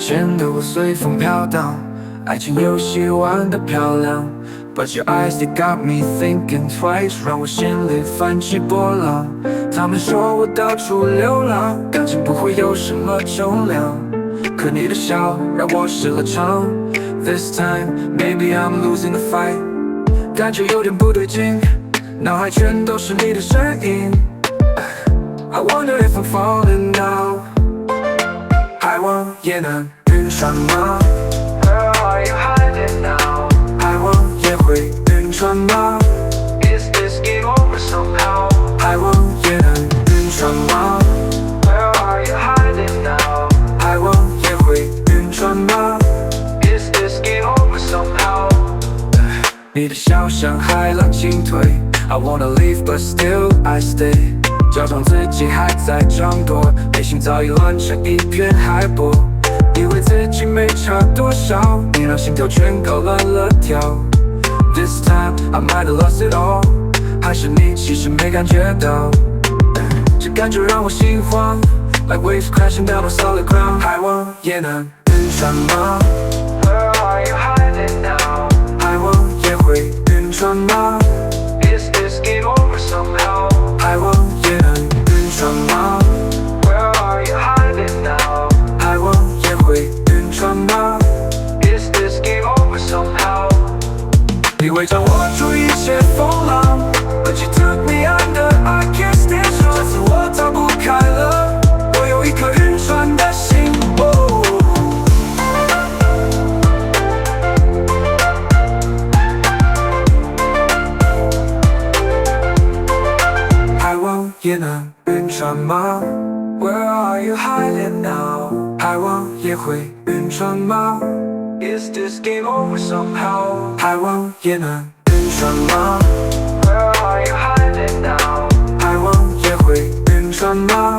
前的我随风飘荡，爱情游戏玩得漂亮， But your eyes they got me thinking twice， 让我心里泛起波浪。他们说我到处流浪，感情不会有什么重量，可你的笑让我失了常。This time maybe I'm losing the fight， 感觉有点不对劲，脑海全都是你的身影。I wonder if I'm falling now， 海王也能晕船吗？ Where are you hiding now？ 海王也会晕船吗？ Is this game over somehow？ 海王也能晕船吗？ Where are you hiding now？ 海王也会晕船吗？ Is this game over somehow？ 你的笑像海浪倾退， I wanna leave but still I stay， 假装自己还在掌舵，内心早已乱成一片海波，以为自己没差多少，你让心跳全搞乱了跳。This time I might have lost it all， 还是你其实没感觉到，这感觉让我心慌 ，Like waves crashing down on solid ground。海王也能晕船吗？ Where are you hiding now？ 海王也会晕船吗？ Is this game over somehow？ 海王也能晕船吗？ Where are you hiding now？ 海王也会晕船吗？ Is this game over somehow？ 你伪装我出一切风浪 ，But you took me under I can't stand strong。这次我逃不开了，我有一颗晕船的心。海王也能晕船吗？ Where are you hiding now？ 海王也会晕船吗？ Is this game over somehow？ 海王也能晕船吗？ Where are you hiding now？ 海王也会晕船吗？